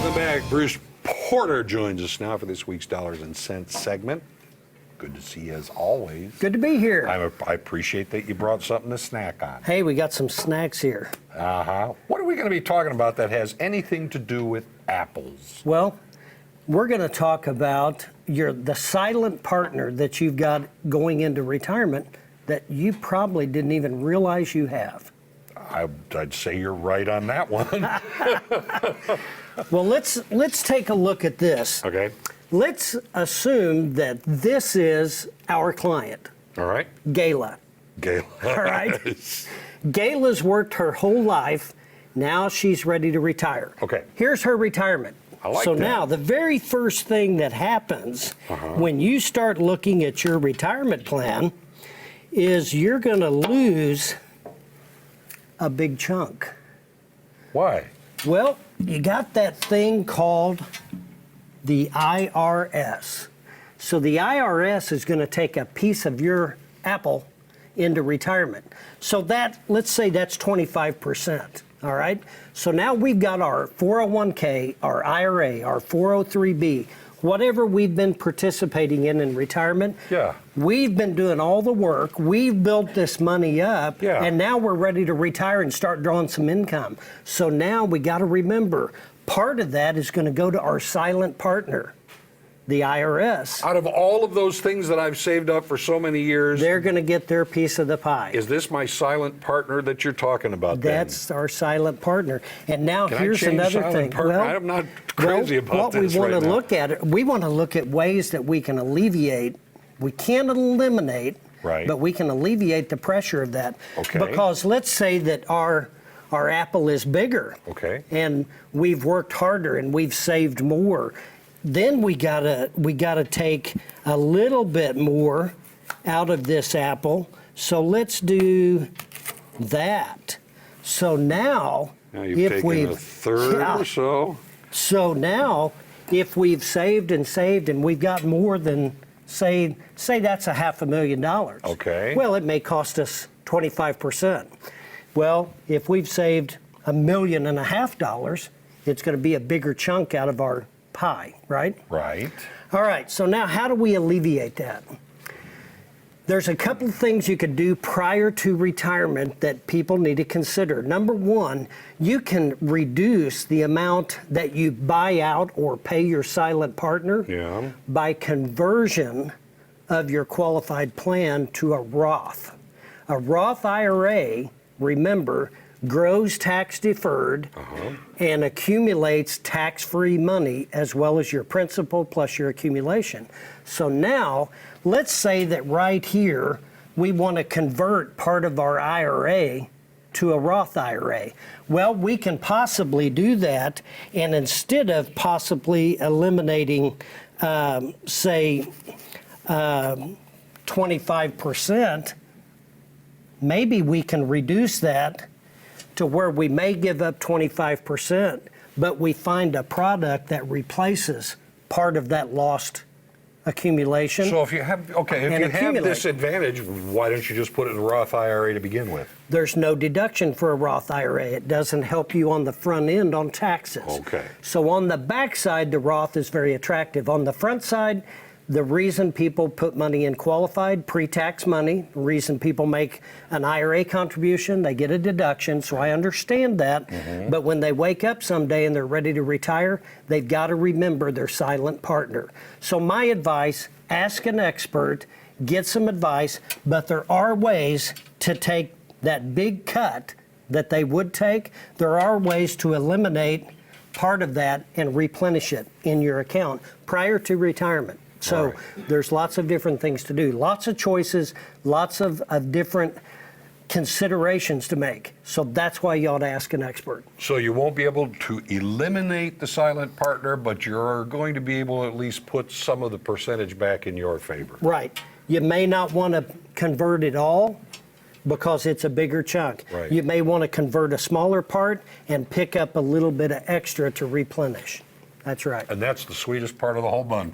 Welcome back. Bruce Porter joins us now for this week's Dollars and Cents segment. Good to see you as always. Good to be here. I appreciate that you brought something to snack on. Hey, we got some snacks here. What are we going to be talking about that has anything to do with apples? Well, we're going to talk about the silent partner that you've got going into retirement that you probably didn't even realize you have. I'd say you're right on that one. Well, let's take a look at this. Okay. Let's assume that this is our client, All right. Gayla. Gail. All right. Gayla's worked her whole life. Now she's ready to retire. Okay. Here's her retirement. I like so that. now the very first thing that happens when you start looking at your retirement plan is you're going to lose a big chunk. Why? Well, you got that thing called the IRS. So the IRS is going to take a piece of your apple into retirement. So let's say that's 25%. All right. So now we've got our 401k, our IRA, our 403b, whatever we've been participating in retirement. Yeah. We've been doing all the work. We've built this money up. Yeah. And now we're ready to retire and start drawing some income. So now we got to remember, part of that is going to go to our silent partner, the IRS. Out of all of those things that I've saved up for so many years, They're going to get their piece of the pie. is this my silent partner that you're talking about then? That's our silent partner. And now Can here's I change another silent thing. partner? I'm not crazy about this what we right want to now. look at, we want to look at ways that we can alleviate. We can't eliminate, Right. but we can alleviate the pressure of that. Okay. Because let's say that our apple is bigger. Okay. And we've worked harder and we've saved more. Then we gotta take a little bit more out of this apple. So let's do that. So now You've if taken we've a third or so. so now if we've saved and we've got more than say that's $500,000. Okay. Well, it may cost us 25%. Well, if we've saved $1.5 million, it's going to be a bigger chunk out of our pie, right? Right. All right, so now how do we alleviate that? There's a couple of things you could do prior to retirement that people need to consider. Number one, you can reduce the amount that you buy out or pay your silent partner by conversion of your qualified plan to a Roth. A Roth IRA, remember, grows tax deferred and accumulates tax-free money as well as your principal plus your accumulation. So now, let's say that right here, we want to convert part of our IRA to a Roth IRA. Well, we can possibly do that, and instead of possibly eliminating, say, 25%, maybe we can reduce that to where we may give up 25%, but we find a product that replaces part of that lost accumulation. So if you have this advantage, why don't you just put it in a Roth IRA to begin with? There's no deduction for a Roth IRA. It doesn't help you on the front end on taxes. Okay. So on the back side, the Roth is very attractive. On the front side, the reason people put money in qualified pre-tax money, the reason people make an IRA contribution, they get a deduction, so I understand that. But when they wake up someday and they're ready to retire, they've got to remember their silent partner. So my advice, ask an expert, get some advice, but there are ways to take that big cut that they would take. There are ways to eliminate part of that and replenish it in your account prior to retirement. So there's lots of different things to do, lots of choices, lots of different considerations to make. So that's why you ought to ask an expert. So you won't be able to eliminate the silent partner, but you're going to be able to at least put some of the percentage back in your favor. Right. You may not want to convert it all because it's a bigger chunk. Right. You may want to convert a smaller part and pick up a little bit of extra to replenish. That's right. And that's the sweetest part of the whole bun.